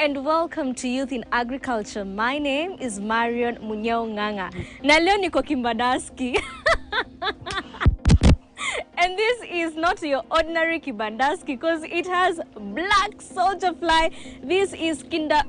and welcome to Youth in Agriculture. My name is Marion Munyao Nganga. Na leo niko Kibandaski. And this is not your ordinary Kibandaski because it has black soldier fly. This is Kinda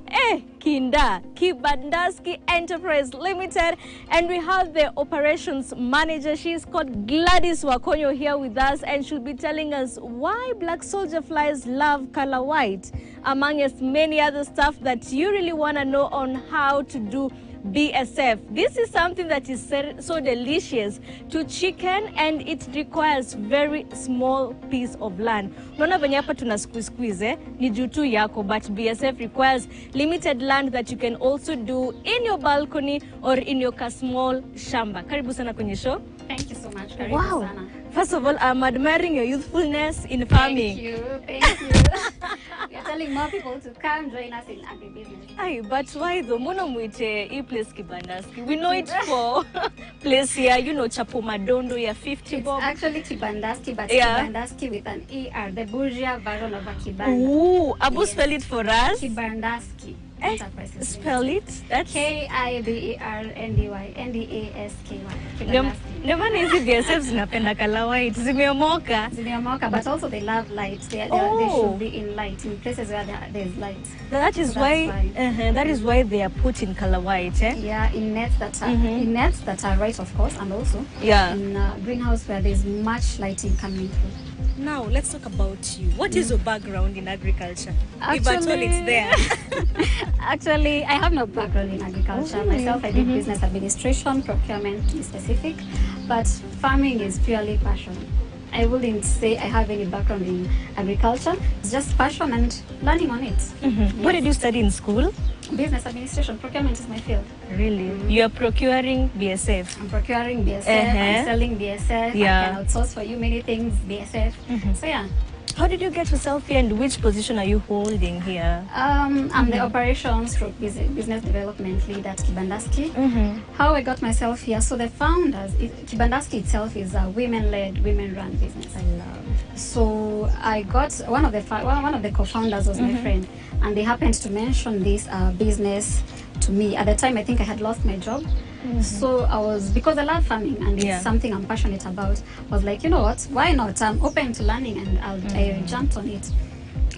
Kibandaski Enterprise Limited, and we have the operations manager. She's called Gladys Wakonyo here with us, and she'll be telling us why black soldier flies love color white, among as many other stuff that you really want to know on how to do BSF. This is something that is so delicious to chicken, and it requires very small piece of land. Unaona venye hapa tuna squeeze ni juu tu yako, but BSF requires limited land that you can also do in your balcony or in your small shamba. Karibu sana kwenye show. Thank you so much. Karibu Wow. sana. First of all, I'm admiring your youthfulness in farming. Thank you. You're telling more people to come join us in agribusiness. Aye, but why though? Mono muite e place Kibandaski. We know it for place here, you know, Chapo Madondo, ya 50 bob. It's actually Kibandaski, but Yeah. Kibandaski with an ER, the bourgeois version of a Kibanda. Ooh, Abu Yes. spell it for us. Kibandaski. Enterprises. Spell it. That's Kiberndasky. never easy BSF zinapenda color white. Zimeomoka. Zimeomoka, but also they love light. They should be in light, in places where there's light. That is why that is why they are put in color white, eh? Yeah, in nets that are right, of course, and also Yeah. in greenhouse where there's much lighting coming through. Now let's talk about you. What is your background in agriculture? If at all it's there. Actually, I have no background in agriculture. Myself, I did business administration, procurement to be specific, but farming is purely passion. I wouldn't say I have any background in agriculture. It's just passion and learning on it. Yes. What did you study in school? Business administration, procurement is my field. Really? You are procuring BSF. I'm procuring BSF, I'm selling BSF, Yeah. I can outsource for you many things, BSF. So yeah. How did you get yourself here, and which position are you holding here? I'm the operations stroke business development lead at Kibandaski. How I got myself here, so the founders, Kibandaski itself is a women-led, women-run business. I love. So I got one of the co-founders was my friend, and they happened to mention this business to me. At the time, I think I had lost my job. So because I love farming and it's something I'm passionate about, I was like, you know what, why not? I'm open to learning, and I jumped on it.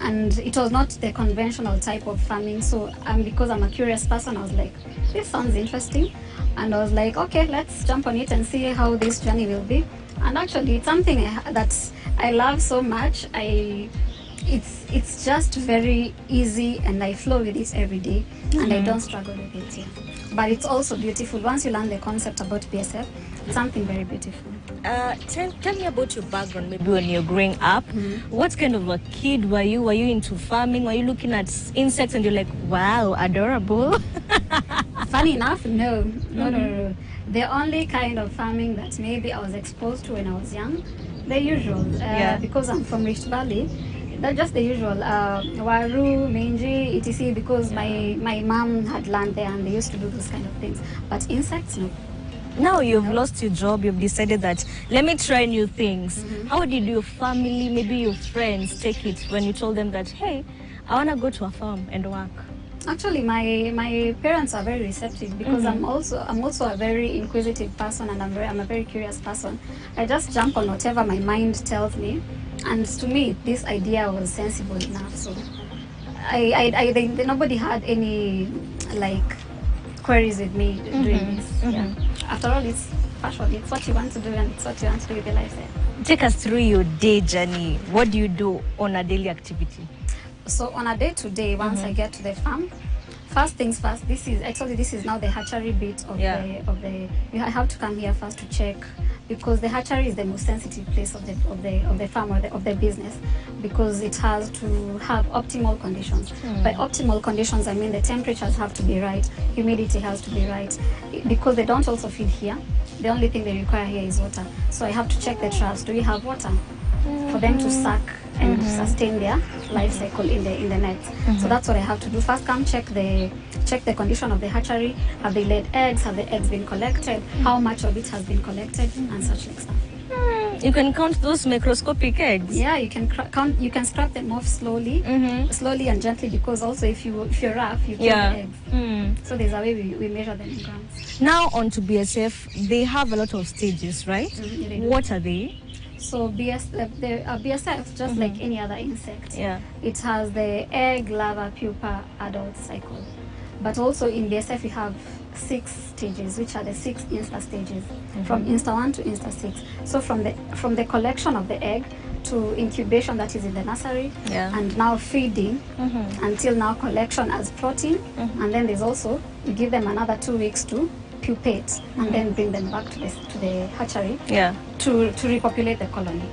And it was not the conventional type of farming. So because I'm a curious person, I was like, this sounds interesting. And I was like, okay, let's jump on it and see how this journey will be. And actually, it's something that I love so much. It's just very easy, and I flow with it every day, and I don't struggle with it. Yeah. But it's also beautiful. Once you learn the concept about BSF, it's something very beautiful. Tell me about your background, maybe when you're growing up. What kind of a kid were you? Were you into farming? Were you looking at insects and you're like, wow, adorable? Funny enough, no. The only kind of farming that maybe I was exposed to when I was young, the usual. Because I'm from Rift Valley, that's just the usual. Waru, Menji, etc. Because my mom had land there and they used to do those kind of things. But insects, no. Now you've lost your job, you've decided that, let me try new things. How did your family, maybe your friends, take it when you told them that, hey, I want to go to a farm and work? Actually, my parents are very receptive because I'm also a very inquisitive person, and I'm a very curious person. I just jump on whatever my mind tells me, and to me this idea was sensible enough. So nobody had any like queries with me doing this. Yeah. After all, it's passion. It's what you want to do, and it's what you want to do with your life. Take us through your day journey. What do you do on a daily activity? So on a day-to-day, once I get to the farm, first things first, this is now the hatchery bit of the I have to come here first to check, because the hatchery is the most sensitive place of the farm or of the business, because it has to have optimal conditions. By optimal conditions, I mean the temperatures have to be right, humidity has to be right, because they don't also feed here. The only thing they require here is water. So I have to check the traps. Do we have water for them to suck and sustain their life cycle in the net? So that's what I have to do. First, come check the condition of the hatchery. Have they laid eggs? Have the eggs been collected? How much of it has been collected? And such like stuff. You can count those microscopic eggs. Yeah, you can count. You can scrap them off slowly, slowly and gently, because also if you're rough, you kill the eggs. So there's a way we measure them in grams. Now on to BSF, they have a lot of stages, right? What are they? So BSF, just like any other insect, Yeah. it has the egg, larva, pupa, adult cycle. But also in BSF we have 6 stages, which are the 6 insta stages, from insta 1 to insta 6. So from the collection of the egg to incubation, that is in the nursery, and now feeding until now collection as protein, and then there's also, you give them another 2 weeks to pupate and then bring them back to the hatchery to repopulate the colony.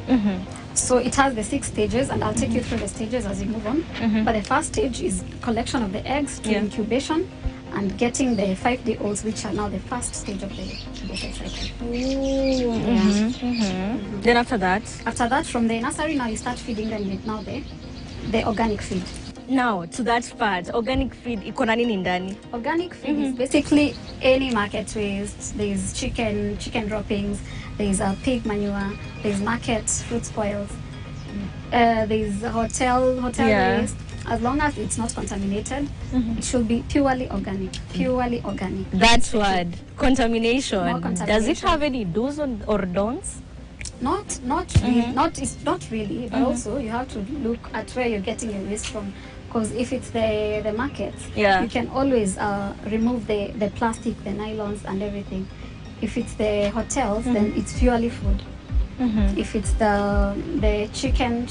So it has the 6 stages, and I'll take you through the stages as you move on. But the first stage is collection of the eggs to incubation and getting the 5-day-olds, which are now the first stage of the incubation cycle. Then after that? After that, from the nursery, now you start feeding them with now the organic feed. Now to that part, organic feed, iko na nini ndani? Organic feed is basically any market waste. There's chicken droppings, there's pig manure, there's market fruit spoils, there's hotel waste. As long as it's not contaminated, it should be purely organic. Purely organic. That word, contamination. No contamination. Does it have any do's or don'ts? Not really, not really, but also you have to look at where you're getting your waste from. Because if it's the markets, you can always remove the plastic, the nylons and everything. If it's the hotels, then it's purely food. If it's the chicken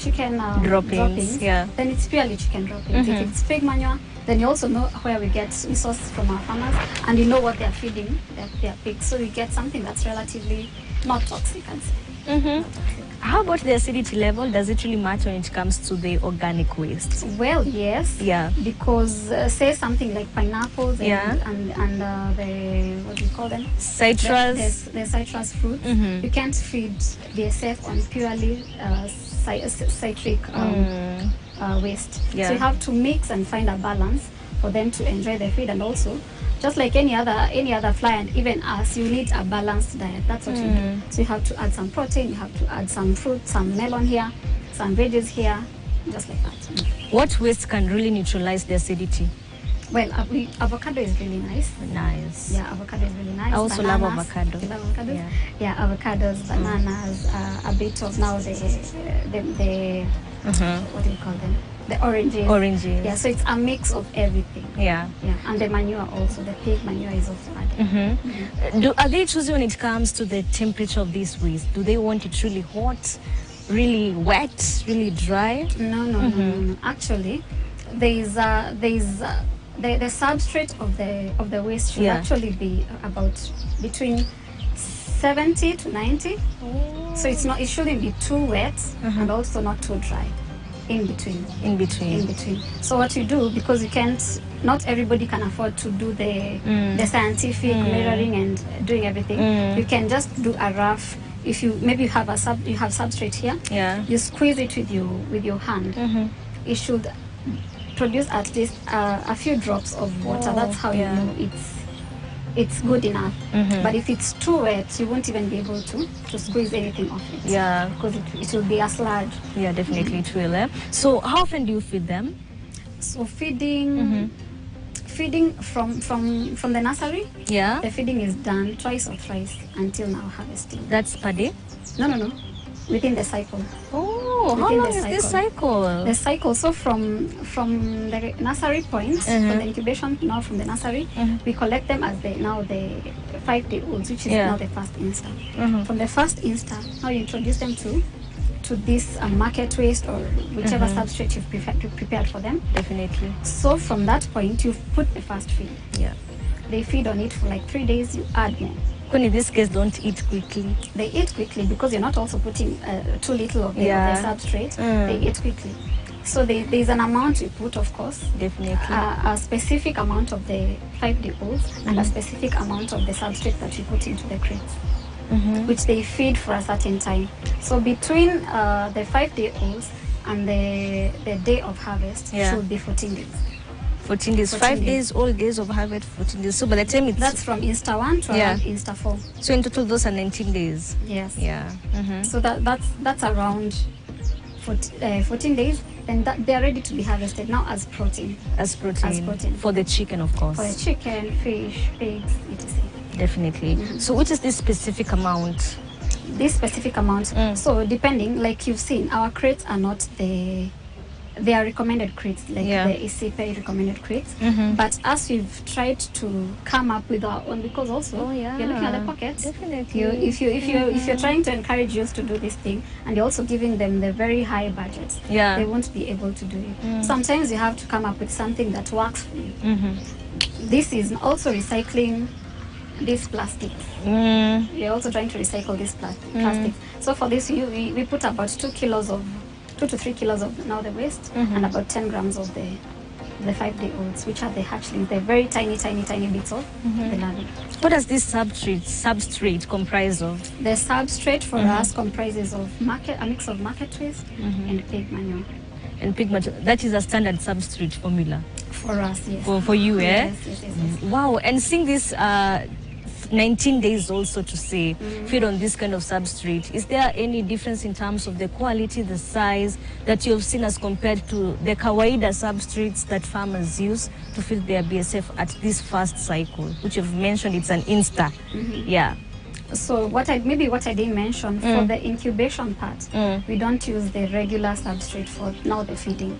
droppings, then it's purely chicken droppings. If it's pig manure, then you also know where we get resources from our farmers, and you know what they're feeding their pigs, so you get something that's relatively not toxic, I'd say. How about the acidity level? Does it really matter when it comes to the organic waste? Well, yes. Yeah. Because say something like pineapples and the, what do you call them? Citrus. The citrus fruit. You can't feed BSF on purely citric waste. So you have to mix and find a balance for them to enjoy the feed, and also, just like any other fly and even us, you need a balanced diet. That's what you do. So you have to add some protein, you have to add some fruit, some melon here, some veggies here, just like that. What waste can really neutralize the acidity? Well, avocado is really nice. Nice. Yeah, avocado is really nice. I also love avocado. You love avocados? Yeah, avocados, bananas, a bit of now the what do you call them? The oranges. Yeah, so it's a mix of everything. Yeah. And the manure also, the pig manure is also added. Are they choosy when it comes to the temperature of this waste? Do they want it really hot, really wet, really dry? No. Actually, there's the substrate of the waste should actually be about between 70 to 90. So it shouldn't be too wet and also not too dry. In between. So what you do, because not everybody can afford to do the scientific measuring and doing everything. You can just do a rough. If you have substrate here, you squeeze it with your hand. It should produce at least a few drops of water. That's how you know it's good enough. But if it's too wet, you won't even be able to squeeze anything off it. Yeah. Because it will be a sludge. Yeah, definitely it will. So how often do you feed them? So feeding from the nursery. Yeah. The feeding is done twice or thrice until now harvesting. That's per day? No. Within the cycle. Oh, how long is this cycle? The cycle, so from the nursery point, from the incubation, now from the nursery, we collect them as the 5-day-olds, which is now the first insta. From the first insta, now you introduce them to this market waste or whichever substrate you've prepared for them. Definitely. So from that point, you put the first feed. Yeah. They feed on it for like 3 days, you add more. In this case, don't eat quickly. They eat quickly because you're not also putting too little of the substrate. They eat quickly. So there's an amount you put, of course. Definitely. A specific amount of the 5-day-olds and a specific amount of the substrate that you put into the crates, which they feed for a certain time. So between the 5-day-olds and the day of harvest should be 14 days. 14 days. 5 days, all days of harvest, 14 days. So by the time it's... That's from Insta 1 to around Insta 4. So in total, those are 19 days. Yes. Yeah. So that's around 14 days. And that they are ready to be harvested now as protein. As protein. For the chicken, of course. For the chicken, fish, pigs, etc. Definitely. So which is this specific amount? This specific amount. So depending, like you've seen, our crates are not they are recommended crates, like the ECP recommended crates. But as we've tried to come up with our own, because also you're looking at the pockets. Definitely. If you're trying to encourage youth to do this thing, and you're also giving them the very high budgets, they won't be able to do it. Sometimes you have to come up with something that works for you. This is also recycling this plastic. We're also trying to recycle this plastic. So for this, we put about 2 to 3 kilos of now the waste, and about 10 grams of the 5-day-olds, which are the hatchlings. They're very tiny bits of the larvae. What does this substrate comprise of? The substrate for us comprises of a mix of market waste and pig manure. And pig manure, that is a standard substrate formula? For us, yes. For you, yes? Yes. Wow, and seeing this 19 days also to say, feed on this kind of substrate, is there any difference in terms of the quality, the size that you've seen as compared to the kawaida substrates that farmers use to feed their BSF at this first cycle, which you've mentioned it's an Insta? Yeah. So what I didn't mention, for the incubation part, we don't use the regular substrate for now the feeding.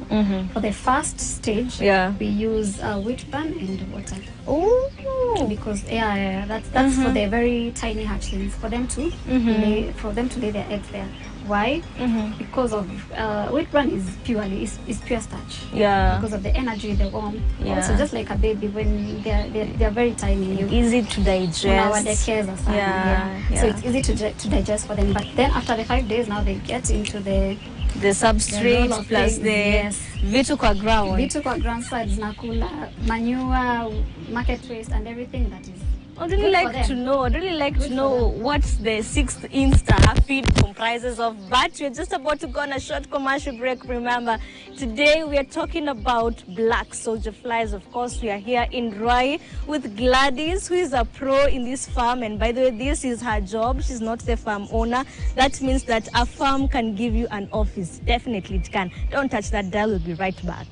For the first stage, we use wheat bran and water. Oh, because that's for the very tiny hatchlings, for them to lay their eggs there. Why? Because of wheat bran is pure starch. Yeah. Because of the energy, the warmth. Yeah. Also, just like a baby, when they're very tiny, easy to digest. Our daycares or something. So it's easy to digest for them. But then after the 5 days, now they get into the substrate plus the vitu kwa ground sides, nakula, manure, market waste, and everything that is. I'd really like to know what the 6th Insta feed comprises of. But we're just about to go on a short commercial break. Remember, today we are talking about black soldier flies. Of course, we are here in Roy with Gladys, who is a pro in this farm. And by the way, this is her job. She's not the farm owner. That means that a farm can give you an office. Definitely it can. Don't touch that dial. We'll be right back.